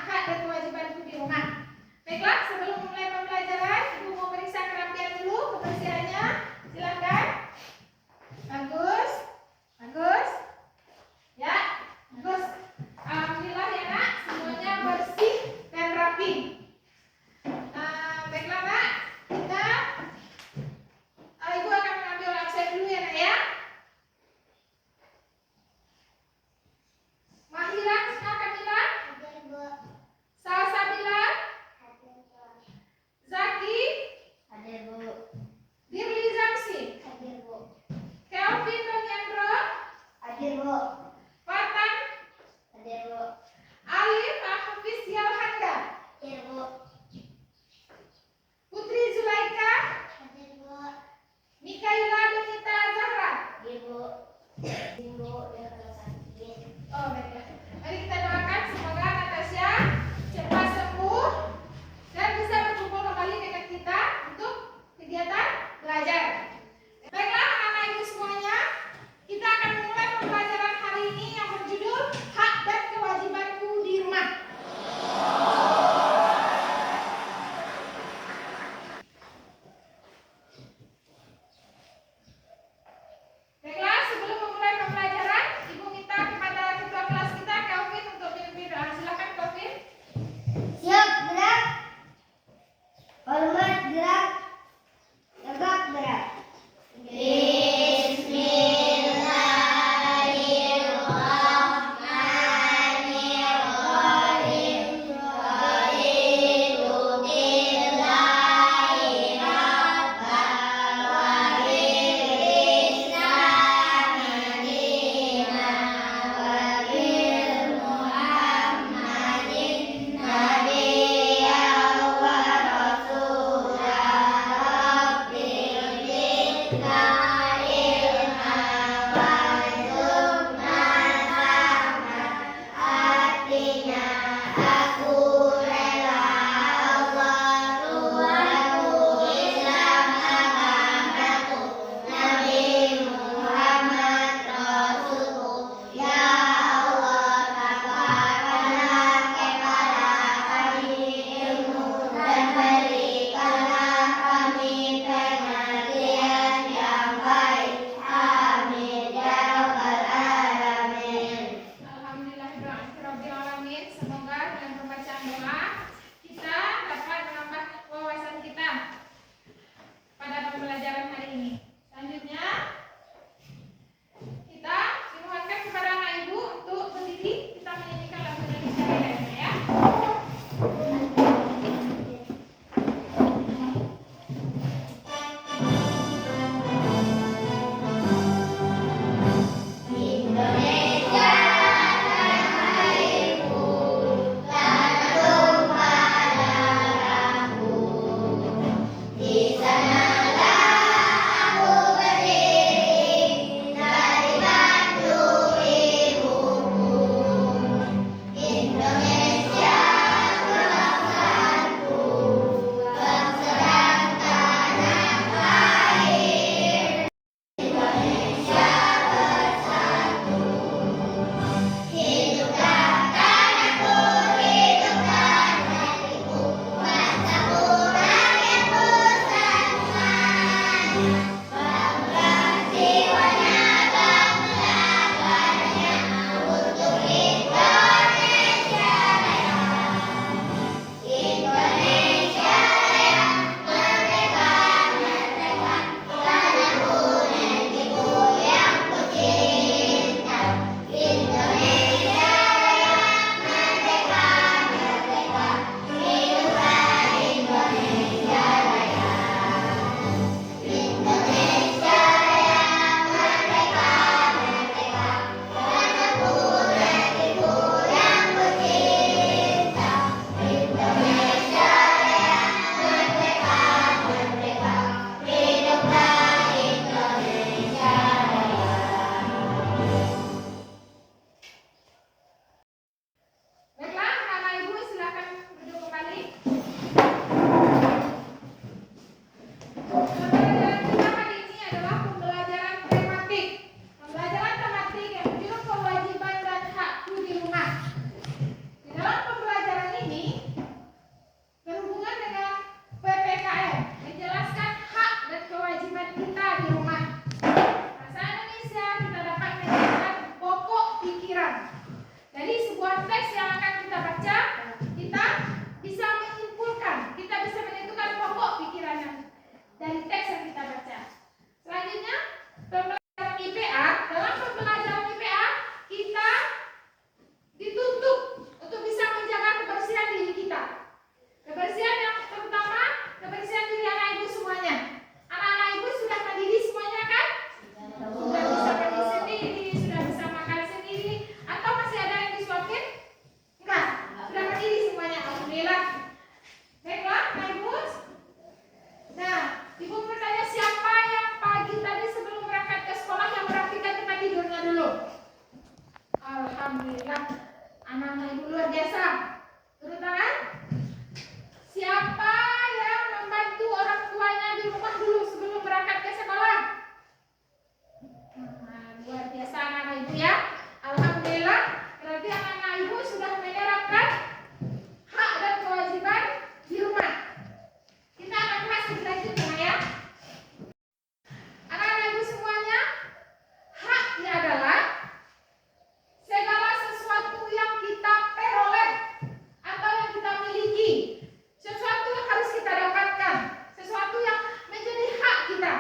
hak dan kewajiban ibu di rumah. Baiklah, sebelum mulai pembelajaran, ibu mau periksa kerapian dulu, kebersihannya. Silakan. Bagus, bagus. Ya, bagus. Alhamdulillah ya nak, semuanya bersih dan rapi. Baiklah nak, kita ibu akan mengambil absen dulu ya nak ya. Mahira, Kamila, Salsabila, Zaki, Turun tangan. Siapa yang membantu orang tuanya di rumah dulu sebelum berangkat ke sekolah? Nah, luar biasa anak-anak ibu ya. Alhamdulillah, berarti anak-anak ibu sudah menerapkan hak dan kewajiban di rumah. Kita akan bahas lebih lanjut ya. Anak-anak ibu semuanya, haknya adalah segala sesuatu yang kita peroleh atau yang kita miliki, sesuatu yang harus kita dapatkan, sesuatu yang menjadi hak kita.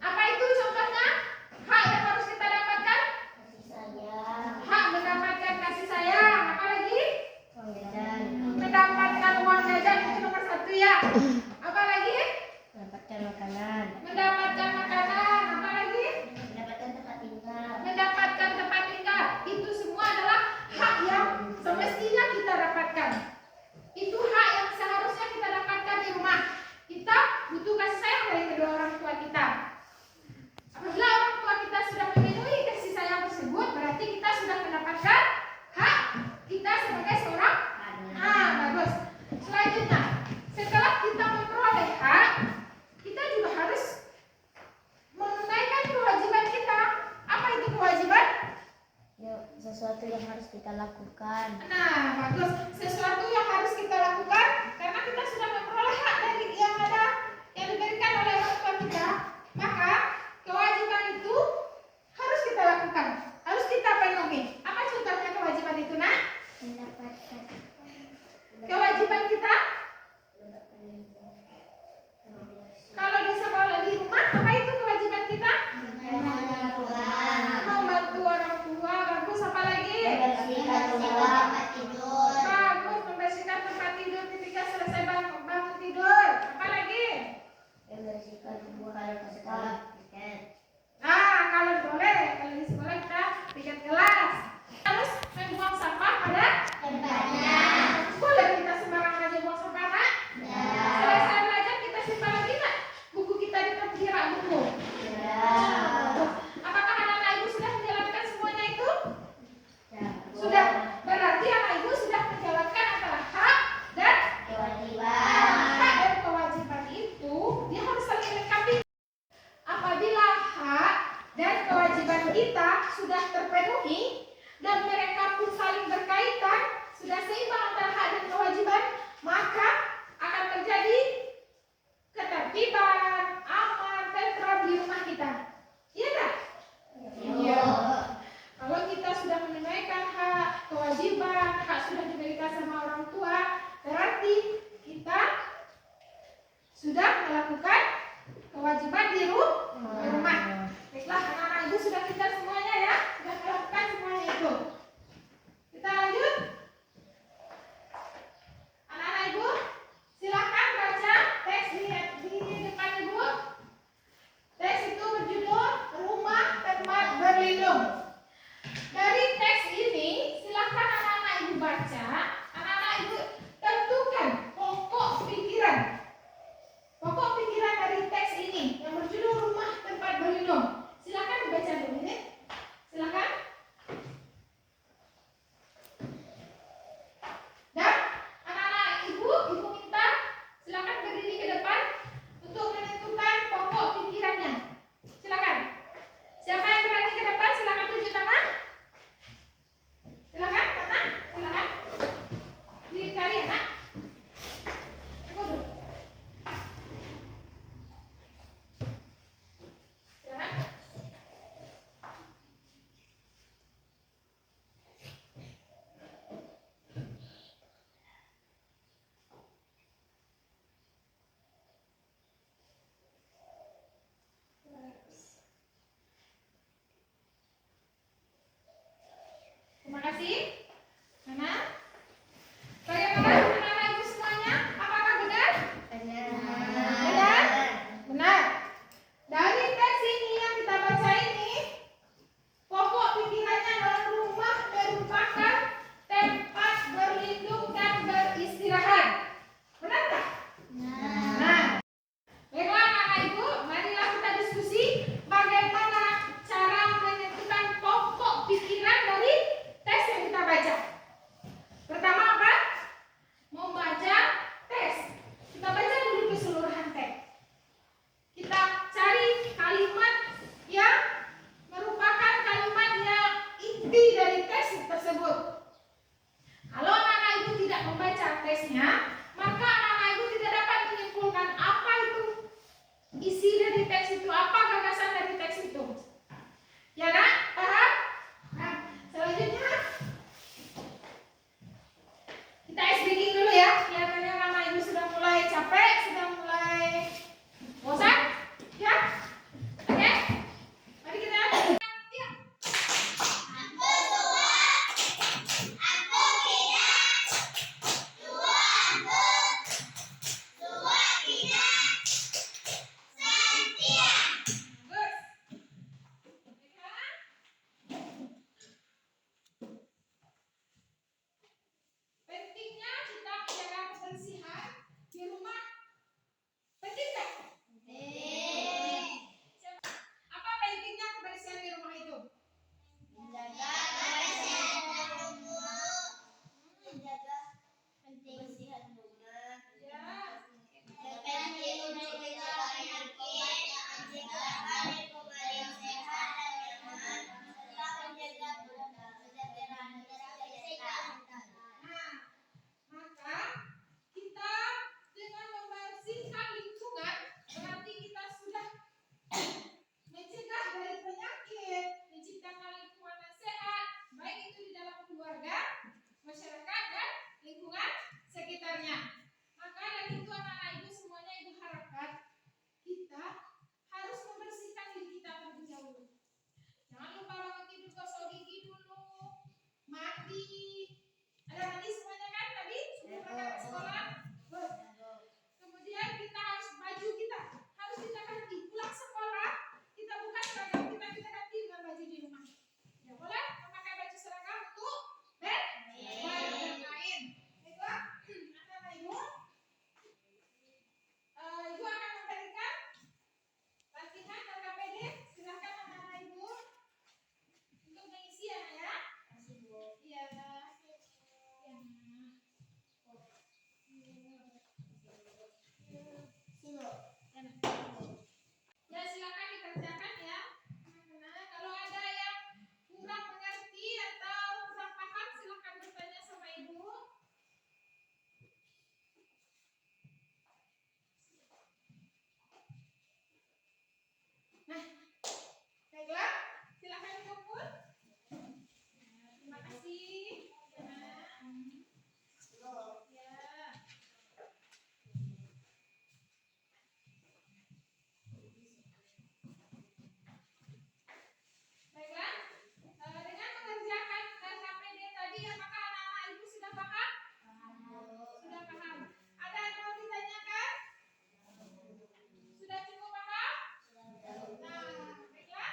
Apa itu contohnya? Hak yang harus kita dapatkan? Kasih sayang. Hak mendapatkan kasih sayang. Apa lagi? Mendapatkan uang jajan, itu nomor 1 ya. Apa lagi? Mendapatkan makanan. Mendapatkan makanan. Apa lagi? Mendapatkan tempat tinggal. Mendapatkan tempat tinggal. Itu semua adalah hak yang semestinya kita dapatkan. Itu hak yang seharusnya kita dapatkan di rumah. Kita butuh kasih sayang dari kedua orang tua kita. Apabila orang tua kita sudah memenuhi kasih sayang tersebut, berarti kita sudah mendapatkan hak kita sebagai seorang anak. Bagus. Selanjutnya, setelah kita memperoleh hak, kita juga harus menunaikan kewajiban kita. Apa itu kewajiban? Ya, sesuatu yang harus kita lakukan. Nah, bagus. Sesuatu yang harus kita lakukan karena kita sudah memperoleh hak dari yang ada yang diberikan oleh orang tua kita. Maka kewajiban itu harus kita lakukan, harus kita penuhi. Apa contohnya kewajiban itu, Nak? Mendapatkan Kewajiban kita kalau di sekolah di rumah, apa itu kewajiban kita? Membantu orang tua. Bagus. Apa lagi? membersihkan rumah. Bagus. Membersihkan tempat tidur ketika selesai bangun tidur. Apa lagi? Membersihkan rumah kalau ke sekolah. Nah, kalau boleh, kalau di sekolah kita piket kelas. Harus membuang sampah pada Tempatnya. boleh kita sembarangan aja buang sampah, Nak? Selesai belajar kita simpan lagi, Nak? Buku kita di tempat rak buku. Apakah anak-anak ibu sudah menjalankan semuanya itu? Sudah. Berarti anak ibu sudah menjalankan antara hak dan hak dan kewajiban itu dia harus saling melengkapi. Apabila hak dan kewajiban kita sudah terpenuhi dan mereka pun saling berkaitan, sudah seimbang antara hak dan kewajiban, maka akan terjadi ketertiban, aman, tentram di rumah kita. Iya tak? Iya. Kalau kita sudah menunaikan hak, kewajiban, hak sudah diberikan sama orang tua, berarti kita sudah melakukan kewajiban di rumah. Baiklah, anak-anak ibu sudah pintar semuanya ya, sudah melakukan semuanya itu. Kita lanjut. Anak-anak ibu, silakan baca teks di depan ibu. Teks itu berjudul Rumah Tempat Berlindung. Dari teks ini, silakan anak-anak ibu baca. Anak-anak ibu tentukan pokok pikiran. Pokok pikiran dari teks ini yang berjudul Rumah Tempat Berlindung. Silakan dibaca dulu ini. Silakan. Dan anak-anak ibu minta silakan berdiri ke depan untuk menentukan pokok pikirannya. Silakan. Siapa yang berani ke depan silakan tunjuk tangan. Silakan, Nak. Silakan. Dicari ya, Nak. Tunggu dulu. Silakan. Terima kasih. Mana? Bagaimana anak-anak ibu semuanya? Apakah benar? Benar? Benar. Dari teks ini yang kita baca ini, pokok pikirannya adalah rumah merupakan tempat berlindung dan beristirahat. Benar tak? Nah, baiklah anak-anak ibu, marilah kita diskusi bagaimana cara menentukan pokok pikiran dari teks yang kita baca. menjaga kebersihan rumah. Ya. Nah, maka kita dengan membersihkan lingkungan berarti kita sudah mencegah dari penyakit, menciptakan lingkungan yang sehat, baik itu di dalam keluarga, masyarakat, dan lingkungan sekitarnya. Maka dari itu anak-anak ibu semuanya ibu harapkan kita harus membersihkan diri kita terlebih dahulu. Jangan lupa bangun tidur, gosok gigi dulu, mandi. Ada mandi semuanya kan tadi sebelum berangkat ke sekolah? Kemudian kita harus baju kita harus kita ganti. Pulang sekolah kita buka seragam kita ganti dengan baju di rumah. Ya boleh memakai baju seragam untuk bermain. Baiklah, anak-anak ibu. Ibu akan memberikan latihan dan KPD. Silakan anak-anak ibu untuk mengisi ya. Iya. Iya. Ya silakan dikerjakan ya. Nah, kalau ada yang kurang mengerti atau kurang paham silakan bertanya sama ibu. Nah, baiklah, silakan dikumpul. Terima kasih. Ya. Baiklah, dengan mengerjakan KPD tadi, apakah anak-anak ibu sudah paham? Sudah paham. Ada yang mau ditanyakan? Sudah cukup paham? Nah, baiklah.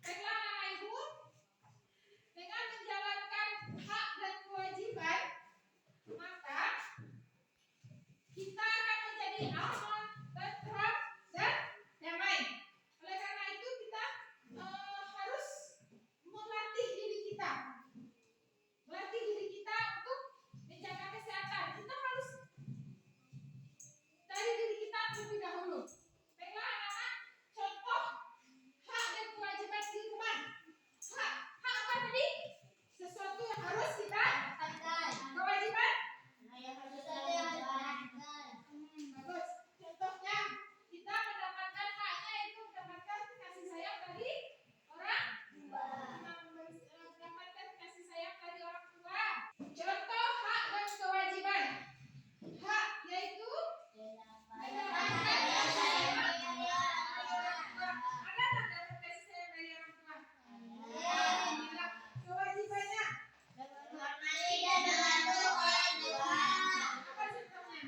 Baiklah anak-anak ibu, dengan menjalankan hak dan kewajiban, maka kita akan menjadi aman, tentram, dan damai. Oleh karena itu kita harus melatih diri kita. Melatih diri kita untuk menjaga kesehatan. Kita harus dari diri kita terlebih dahulu. Baiklah anak-anak, contoh hak dan kewajiban di rumah. Hak apa tadi? Sesuatu yang harus kita lakukan. Kewajiban? Bagus. Contohnya kita mendapatkan haknya itu mendapatkan kasih sayang dari orang tua. Mendapatkan kasih sayang dari orang tua. Contoh hak dan kewajiban. Hak yaitu mendapatkan kasih sayang dari orang tua. Ada tak dapat kasih sayang dari orang tua? Ada. Kewajibannya? Apa contohnya?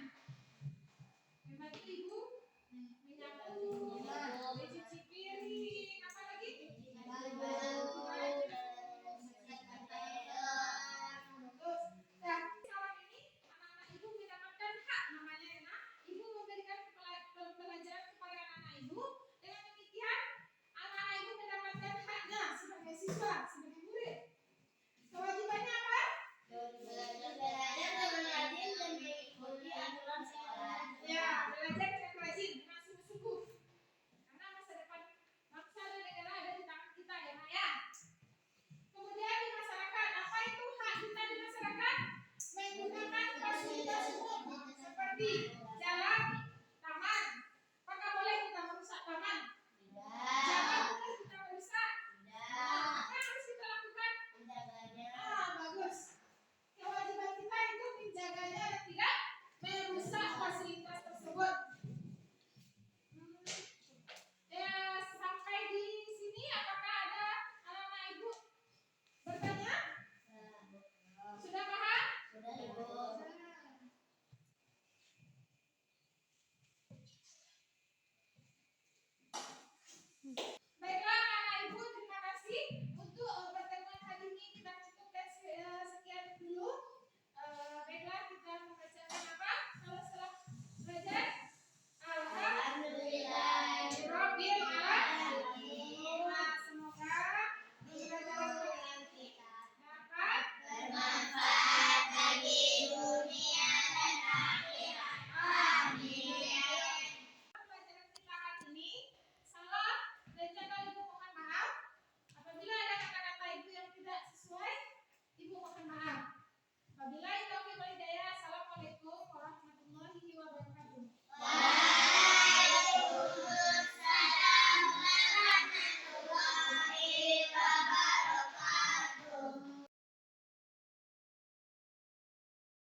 Membantu ibu menyapu, mencuci piring, apa lagi? Bagus. Nah, sekarang ini anak-anak ibu mendapatkan hak namanya ya. Ibu memberikan pelajaran kepada anak-anak ibu. Dengan demikian, anak-anak ibu mendapatkan haknya sebagai siswa, sebagai murid. Kewajibannya apa? Ya, belajar dengan rajin, dengan sungguh-sungguh. Karena masa depan bangsa dan negara ada di tangan kita ya, Nak ya. Kemudian di masyarakat, apa itu hak kita di masyarakat? Menggunakan fasilitas umum seperti